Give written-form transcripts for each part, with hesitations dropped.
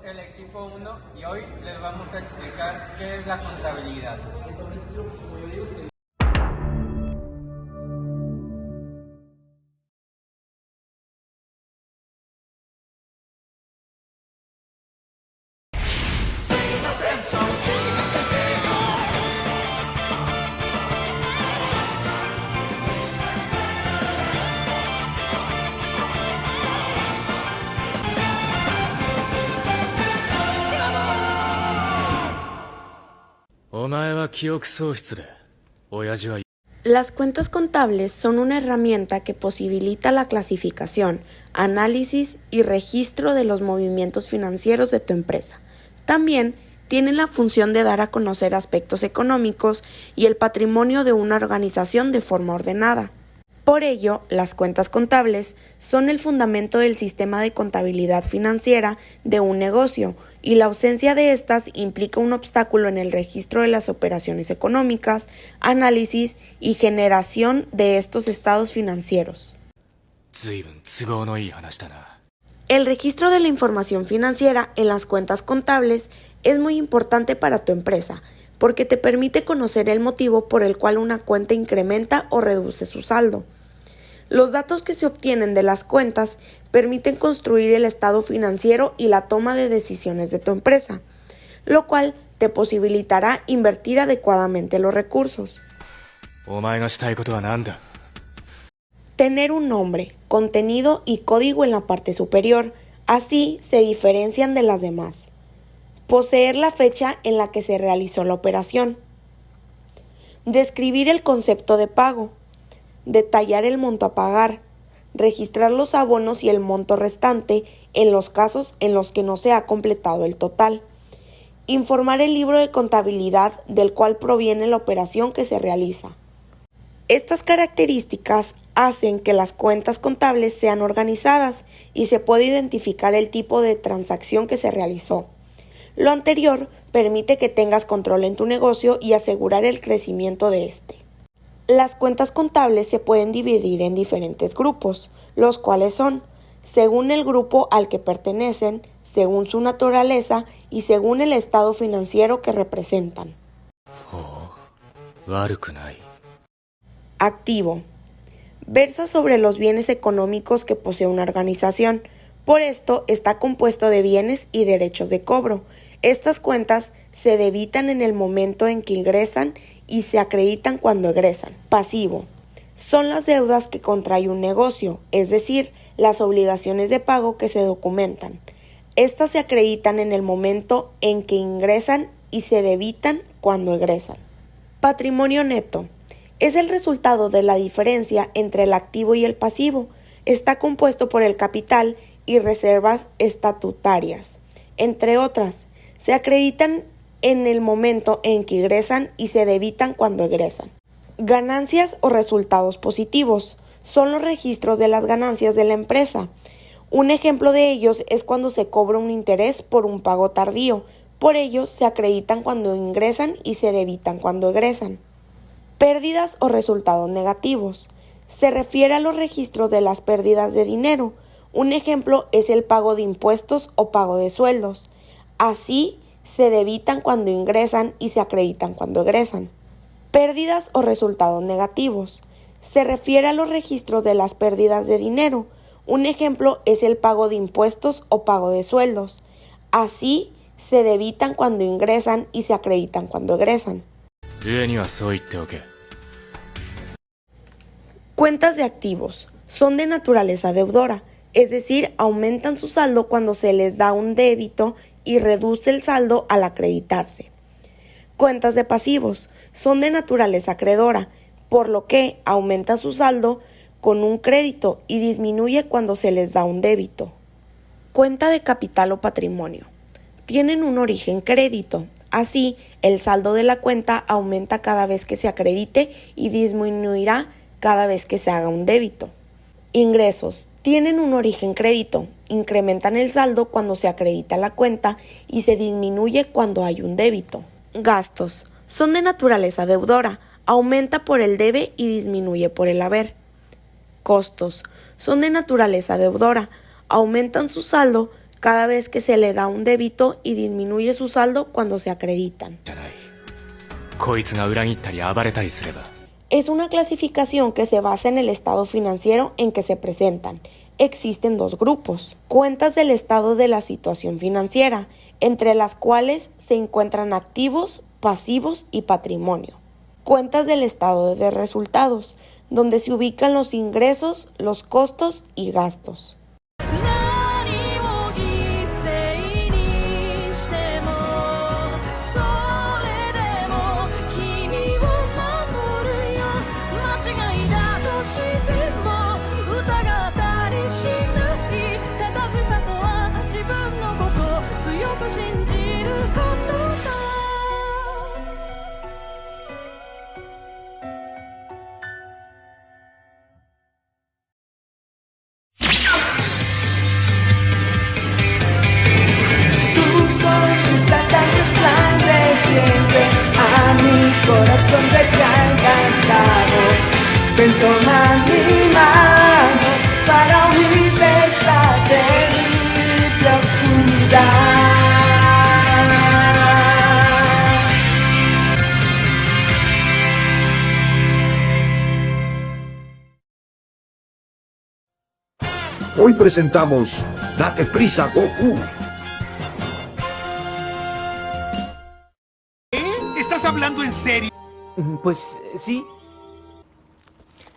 el equipo 1 y hoy les vamos a explicar qué es la contabilidad. Las cuentas contables son una herramienta que posibilita la clasificación, análisis y registro de los movimientos financieros de tu empresa. También tienen la función de dar a conocer aspectos económicos y el patrimonio de una organización de forma ordenada. Por ello, las cuentas contables son el fundamento del sistema de contabilidad financiera de un negocio y la ausencia de estas implica un obstáculo en el registro de las operaciones económicas, análisis y generación de estos estados financieros. El registro de la información financiera en las cuentas contables es muy importante para tu empresa, porque te permite conocer el motivo por el cual una cuenta incrementa o reduce su saldo. Los datos que se obtienen de las cuentas permiten construir el estado financiero y la toma de decisiones de tu empresa, lo cual te posibilitará invertir adecuadamente los recursos. Tener un nombre, contenido y código en la parte superior, así se diferencian de las demás. Poseer la fecha en la que se realizó la operación. Describir el concepto de pago. Detallar el monto a pagar, registrar los abonos y el monto restante en los casos en los que no se ha completado el total, informar el libro de contabilidad del cual proviene la operación que se realiza. Estas características hacen que las cuentas contables sean organizadas y se puede identificar el tipo de transacción que se realizó. Lo anterior permite que tengas control en tu negocio y asegurar el crecimiento de este. Las cuentas contables se pueden dividir en diferentes grupos, los cuales son, según el grupo al que pertenecen, según su naturaleza y según el estado financiero que representan. Activo. Versa sobre los bienes económicos que posee una organización. Por esto está compuesto de bienes y derechos de cobro. Estas cuentas se debitan en el momento en que ingresan y se acreditan cuando egresan. Pasivo. Son las deudas que contrae un negocio, es decir, las obligaciones de pago que se documentan. Estas se acreditan en el momento en que ingresan y se debitan cuando egresan. Patrimonio neto. Es el resultado de la diferencia entre el activo y el pasivo. Está compuesto por el capital y reservas estatutarias, entre otras. Se acreditan en el momento en que ingresan y se debitan cuando egresan. Ganancias o resultados positivos son los registros de las ganancias de la empresa. Un ejemplo de ellos es cuando se cobra un interés por un pago tardío. Por ello, se acreditan cuando ingresan y se debitan cuando egresan. Pérdidas o resultados negativos. Se refiere a los registros de las pérdidas de dinero. Un ejemplo es el pago de impuestos o pago de sueldos. Así, se debitan cuando ingresan y se acreditan cuando egresan. Pérdidas o resultados negativos. Se refiere a los registros de las pérdidas de dinero. Un ejemplo es el pago de impuestos o pago de sueldos. Así, se debitan cuando ingresan y se acreditan cuando egresan. Cuentas de activos. Son de naturaleza deudora, es decir, aumentan su saldo cuando se les da un débito y reduce el saldo al acreditarse. Cuentas de pasivos son de naturaleza acreedora, por lo que aumenta su saldo con un crédito y disminuye cuando se les da un débito. Cuenta de capital o patrimonio. Tienen un origen crédito, así el saldo de la cuenta aumenta cada vez que se acredite y disminuirá cada vez que se haga un débito. Ingresos. Tienen un origen crédito, incrementan el saldo cuando se acredita la cuenta y se disminuye cuando hay un débito. Gastos. Son de naturaleza deudora, aumenta por el debe y disminuye por el haber. Costos. Son de naturaleza deudora, aumentan su saldo cada vez que se le da un débito y disminuye su saldo cuando se acreditan. こいつが裏切ったり暴れたりすれば Es una clasificación que se basa en el estado financiero en que se presentan. Existen dos grupos: cuentas del estado de la situación financiera, entre las cuales se encuentran activos, pasivos y patrimonio. Cuentas del estado de resultados, donde se ubican los ingresos, los costos y gastos. Corazón de encantado, ven toma mi mano para huir de esta terrible oscuridad. Hoy presentamos Date prisa, Goku. ¿Estás hablando en serio? Pues sí.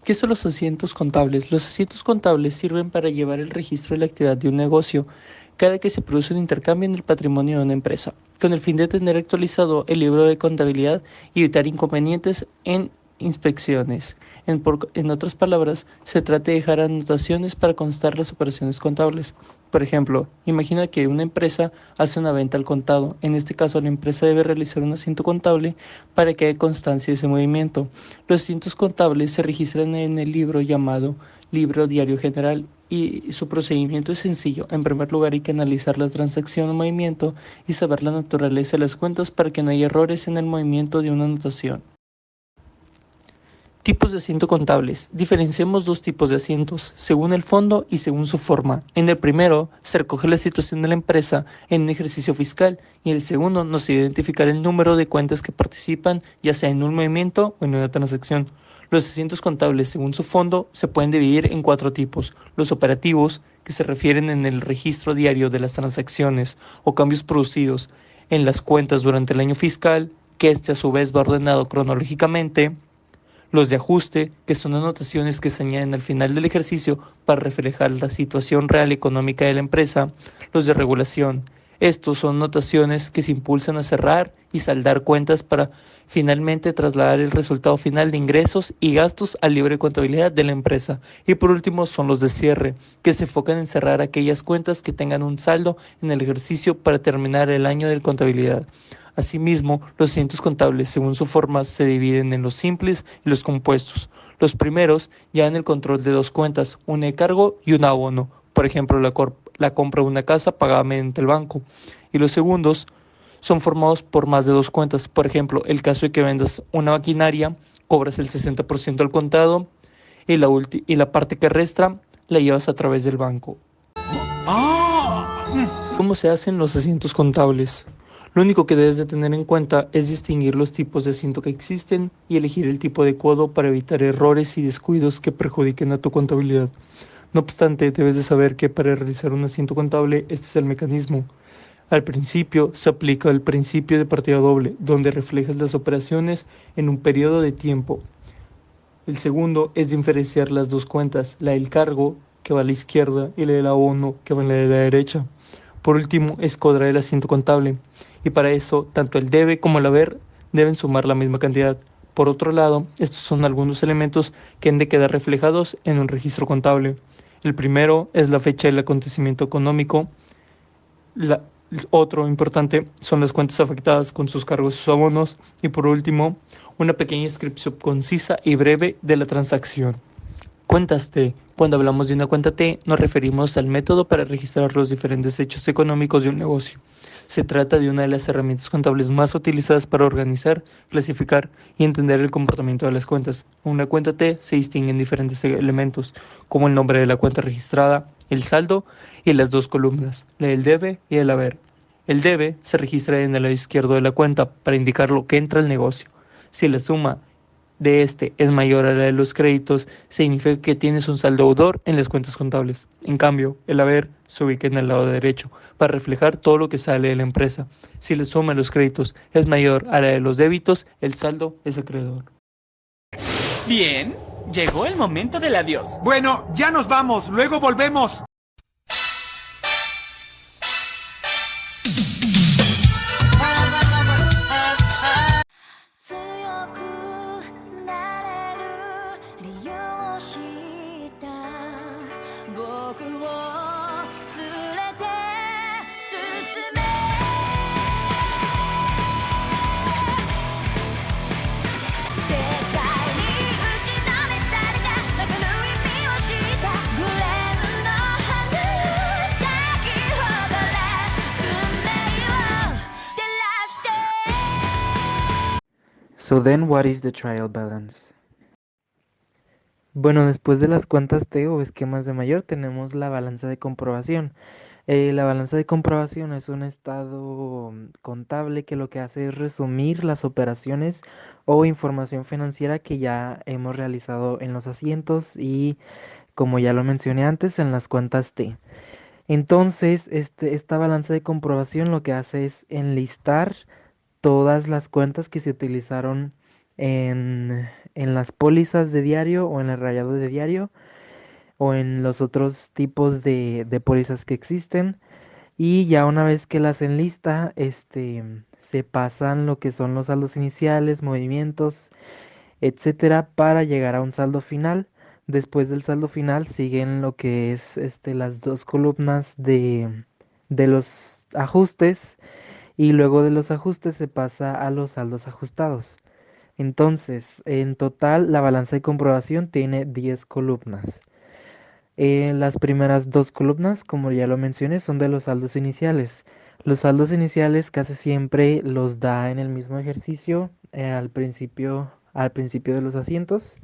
¿Qué son los asientos contables? Los asientos contables sirven para llevar el registro de la actividad de un negocio cada que se produce un intercambio en el patrimonio de una empresa, con el fin de tener actualizado el libro de contabilidad y evitar inconvenientes en inspecciones. En otras palabras, se trata de dejar anotaciones para constar las operaciones contables. Por ejemplo, imagina que una empresa hace una venta al contado. En este caso, la empresa debe realizar un asiento contable para que haya constancia de ese movimiento. Los asientos contables se registran en el libro llamado Libro Diario General y su procedimiento es sencillo. En primer lugar, hay que analizar la transacción o movimiento y saber la naturaleza de las cuentas para que no haya errores en el movimiento de una anotación. Tipos de asiento contables. Diferenciamos dos tipos de asientos, según el fondo y según su forma. En el primero, se recoge la situación de la empresa en un ejercicio fiscal y en el segundo nos identificar el número de cuentas que participan, ya sea en un movimiento o en una transacción. Los asientos contables, según su fondo, se pueden dividir en 4 tipos. Los operativos, que se refieren en el registro diario de las transacciones o cambios producidos en las cuentas durante el año fiscal, que a su vez va ordenado cronológicamente. Los de ajuste, que son anotaciones que se añaden al final del ejercicio para reflejar la situación real económica de la empresa. Los de regulación. Estos son anotaciones que se impulsan a cerrar y saldar cuentas para finalmente trasladar el resultado final de ingresos y gastos al libro de contabilidad de la empresa. Y por último son los de cierre, que se enfocan en cerrar aquellas cuentas que tengan un saldo en el ejercicio para terminar el año de contabilidad. Asimismo, los asientos contables, según su forma, se dividen en los simples y los compuestos. Los primeros llevan el control de 2 cuentas, una de cargo y una abono. Por ejemplo, la compra de una casa pagada mediante el banco. Y los segundos son formados por más de 2 cuentas. Por ejemplo, el caso de que vendas una maquinaria, cobras el 60% al contado y la parte que resta la llevas a través del banco. ¿Cómo se hacen los asientos contables? Lo único que debes de tener en cuenta es distinguir los tipos de asiento que existen y elegir el tipo adecuado para evitar errores y descuidos que perjudiquen a tu contabilidad. No obstante, debes de saber que para realizar un asiento contable, este es el mecanismo. Al principio se aplica el principio de partida doble, donde reflejas las operaciones en un periodo de tiempo. El segundo es diferenciar las 2 cuentas, la del cargo, que va a la izquierda, y la del abono, que va a la de la derecha. Por último, es cuadrar el asiento contable, y para eso, tanto el debe como el haber deben sumar la misma cantidad. Por otro lado, estos son algunos elementos que han de quedar reflejados en un registro contable. El primero es la fecha del acontecimiento económico. Otro importante son las cuentas afectadas con sus cargos y sus abonos. Y por último, una pequeña descripción concisa y breve de la transacción. Cuentas T. Cuando hablamos de una cuenta T, nos referimos al método para registrar los diferentes hechos económicos de un negocio. Se trata de una de las herramientas contables más utilizadas para organizar, clasificar y entender el comportamiento de las cuentas. En una cuenta T se distinguen diferentes elementos, como el nombre de la cuenta registrada, el saldo y las dos columnas, la del debe y el haber. El debe se registra en el lado izquierdo de la cuenta para indicar lo que entra al negocio. Si la suma de este es mayor a la de los créditos, significa que tienes un saldo deudor en las cuentas contables. En cambio, el haber se ubica en el lado derecho para reflejar todo lo que sale de la empresa. Si la suma de los créditos es mayor a la de los débitos, el saldo es acreedor. Bien, llegó el momento del adiós. Bueno, ya nos vamos, luego volvemos. So then, what is the trial balance? Bueno, después de las cuentas T o esquemas de mayor, tenemos la balanza de comprobación. La balanza de comprobación es un estado contable que lo que hace es resumir las operaciones o información financiera que ya hemos realizado en los asientos y, como ya lo mencioné antes, en las cuentas T. Entonces, esta balanza de comprobación lo que hace es enlistar todas las cuentas que se utilizaron en las pólizas de diario o en el rayado de diario o en los otros tipos de pólizas que existen, y ya una vez que las enlista, se pasan lo que son los saldos iniciales, movimientos, etcétera, para llegar a un saldo final. Después del saldo final siguen lo que es las dos columnas de los ajustes, y luego de los ajustes se pasa a los saldos ajustados. Entonces, en total, la balanza de comprobación tiene 10 columnas. Las primeras dos columnas, como ya lo mencioné, son de los saldos iniciales. Los saldos iniciales casi siempre los da en el mismo ejercicio al principio de los asientos.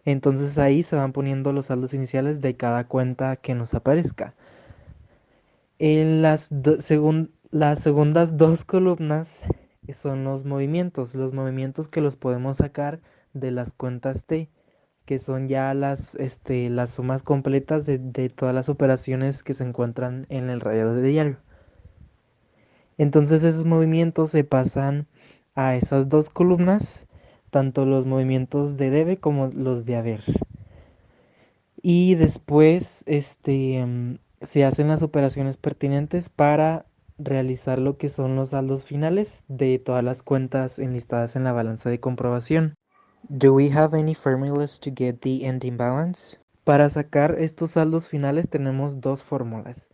Entonces ahí se van poniendo los saldos iniciales de cada cuenta que nos aparezca. En las segundas dos columnas son los movimientos que los podemos sacar de las cuentas T, que son ya las sumas completas de todas las operaciones que se encuentran en el rayado de diario. Entonces esos movimientos se pasan a esas dos columnas, tanto los movimientos de debe como los de haber. Y después se hacen las operaciones pertinentes para realizar lo que son los saldos finales de todas las cuentas enlistadas en la balanza de comprobación. Do we have any formulas to get the ending balance? Para sacar estos saldos finales tenemos dos fórmulas.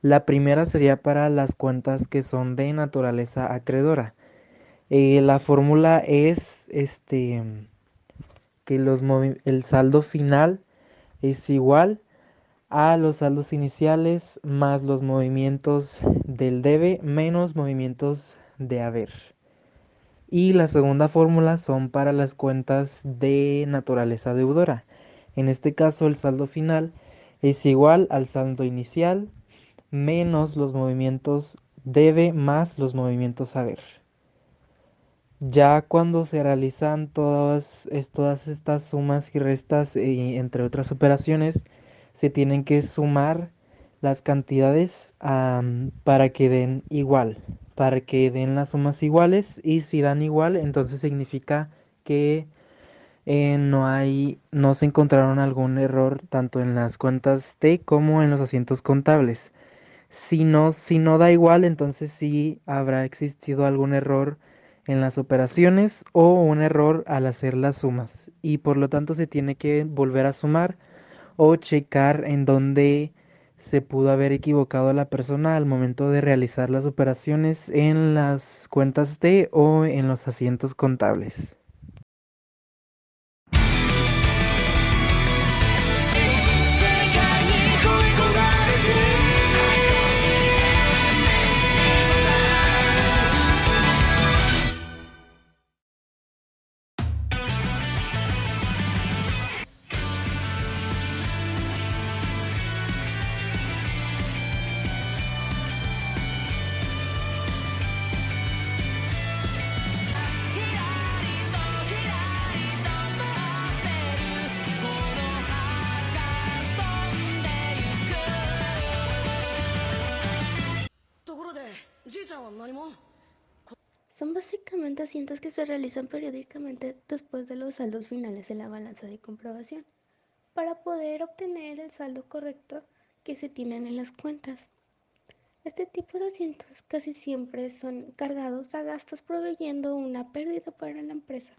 La primera sería para las cuentas que son de naturaleza acreedora. La fórmula es que el saldo final es igual a los saldos iniciales más los movimientos del debe menos movimientos de haber. Y la segunda fórmula son para las cuentas de naturaleza deudora. En este caso, el saldo final es igual al saldo inicial menos los movimientos debe más los movimientos haber. Ya cuando se realizan todas estas sumas y restas, entre otras operaciones, se tienen que sumar las cantidades para que den igual, para que den las sumas iguales, y si dan igual, entonces significa que no se encontraron algún error tanto en las cuentas T como en los asientos contables. Si no da igual, entonces sí habrá existido algún error en las operaciones o un error al hacer las sumas, y por lo tanto se tiene que volver a sumar o checar en dónde se pudo haber equivocado la persona al momento de realizar las operaciones en las cuentas T o en los asientos contables. Son básicamente asientos que se realizan periódicamente después de los saldos finales en la balanza de comprobación, para poder obtener el saldo correcto que se tienen en las cuentas. Este tipo de asientos casi siempre son cargados a gastos proveyendo una pérdida para la empresa.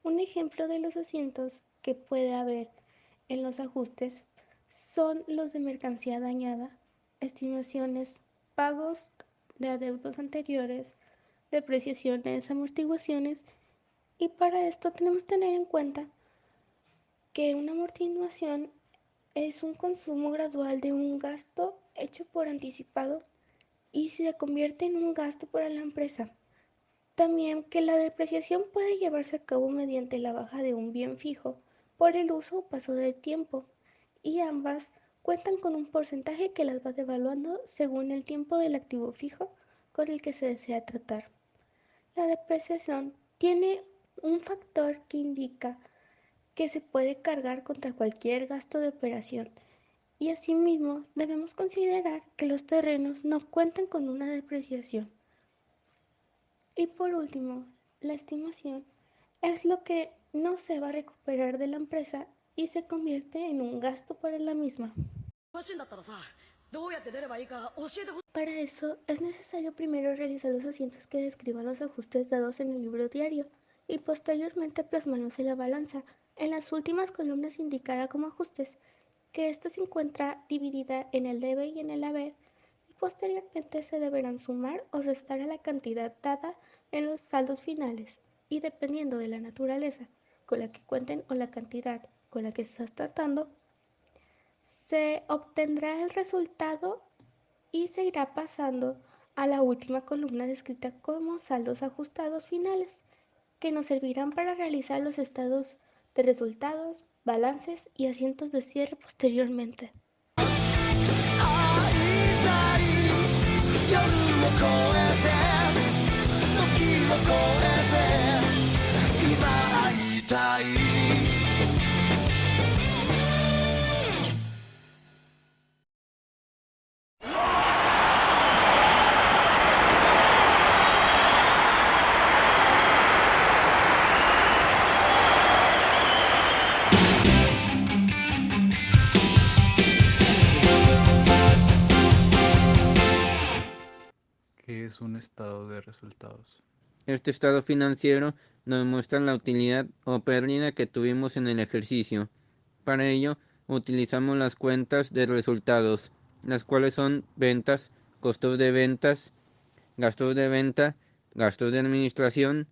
Un ejemplo de los asientos que puede haber en los ajustes son los de mercancía dañada, estimaciones, pagos de adeudos anteriores, depreciaciones, amortiguaciones, y para esto tenemos que tener en cuenta que una amortiguación es un consumo gradual de un gasto hecho por anticipado y se convierte en un gasto para la empresa. También que la depreciación puede llevarse a cabo mediante la baja de un bien fijo por el uso o paso del tiempo, y ambas cuentan con un porcentaje que las va devaluando según el tiempo del activo fijo con el que se desea tratar. La depreciación tiene un factor que indica que se puede cargar contra cualquier gasto de operación, y asimismo debemos considerar que los terrenos no cuentan con una depreciación. Y por último, la estimación es lo que no se va a recuperar de la empresa y se convierte en un gasto para la misma. Para eso es necesario primero realizar los asientos que describan los ajustes dados en el libro diario y posteriormente plasmarlos en la balanza. En las últimas columnas indicará como ajustes que ésta se encuentra dividida en el debe y en el haber, y posteriormente se deberán sumar o restar a la cantidad dada en los saldos finales, y dependiendo de la naturaleza con la que cuenten o la cantidad con la que se está tratando, se obtendrá el resultado y se irá pasando a la última columna descrita como saldos ajustados finales, que nos servirán para realizar los estados de resultados, balances y asientos de cierre posteriormente. ¿Qué es un estado de resultados? Este estado financiero nos muestra la utilidad o pérdida que tuvimos en el ejercicio. Para ello, utilizamos las cuentas de resultados, las cuales son ventas, costos de ventas, gastos de venta, gastos de administración,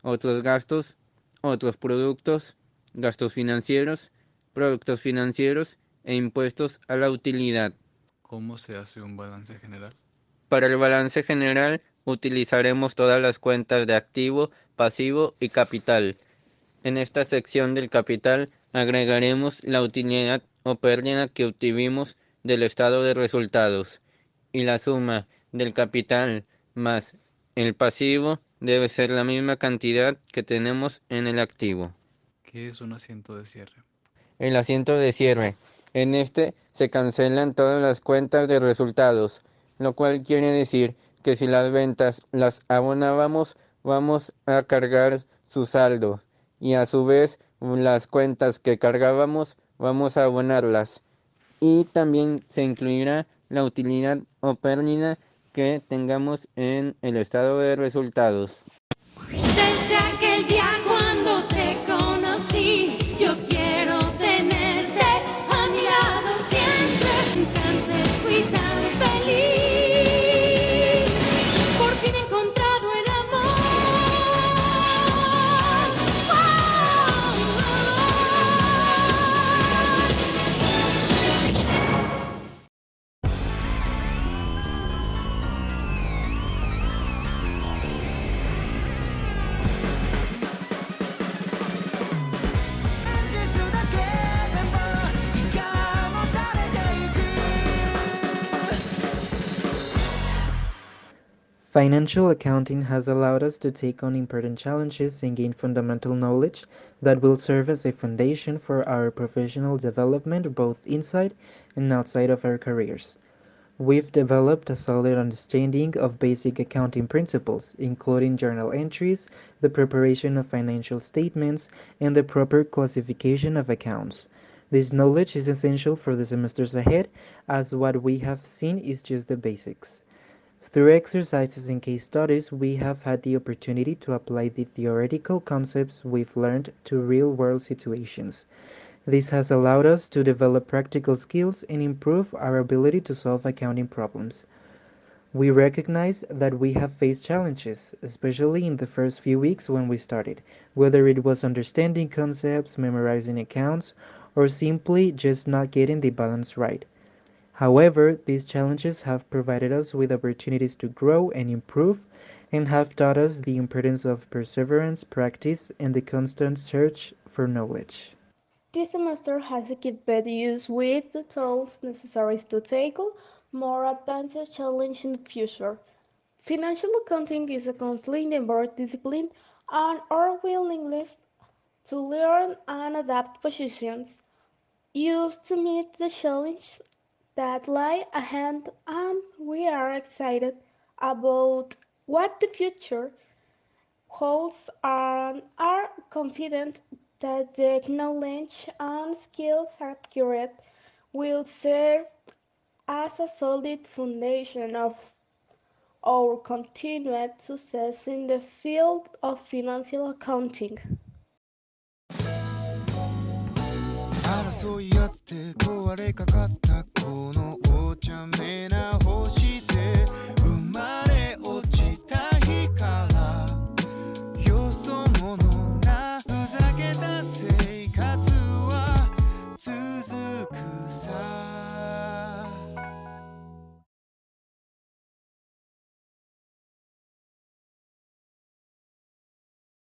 otros gastos, otros productos, gastos financieros, productos financieros e impuestos a la utilidad. ¿Cómo se hace un balance general? Para el balance general utilizaremos todas las cuentas de activo, pasivo y capital. En esta sección del capital agregaremos la utilidad o pérdida que obtuvimos del estado de resultados, y la suma del capital más el pasivo debe ser la misma cantidad que tenemos en el activo. ¿Qué es un asiento de cierre? El asiento de cierre. En este se cancelan todas las cuentas de resultados, lo cual quiere decir que si las ventas las abonábamos, vamos a cargar su saldo, y a su vez las cuentas que cargábamos vamos a abonarlas, y también se incluirá la utilidad o pérdida que tengamos en el estado de resultados. Desde aquel día cuando te conocí, yo quiero tenerte a mi lado siempre. Antes fui tan feliz, por fin he encontrado el amor. Financial accounting has allowed us to take on important challenges and gain fundamental knowledge that will serve as a foundation for our professional development both inside and outside of our careers. We've developed a solid understanding of basic accounting principles, including journal entries, the preparation of financial statements, and the proper classification of accounts. This knowledge is essential for the semesters ahead, as what we have seen is just the basics. Through exercises and case studies, we have had the opportunity to apply the theoretical concepts we've learned to real-world situations. This has allowed us to develop practical skills and improve our ability to solve accounting problems. We recognize that we have faced challenges, especially in the first few weeks when we started, whether it was understanding concepts, memorizing accounts, or simply just not getting the balance right. However, these challenges have provided us with opportunities to grow and improve, and have taught us the importance of perseverance, practice, and the constant search for knowledge. This semester has equipped you with the tools necessary to tackle more advanced challenges in the future. Financial accounting is a constant endeavor discipline and our willingness to learn and adapt positions used to meet the challenges that lie ahead, and we are excited about what the future holds and are confident that the knowledge and skills acquired will serve as a solid foundation of our continued success in the field of financial accounting. 争い合って壊れかかったこのお茶目な星で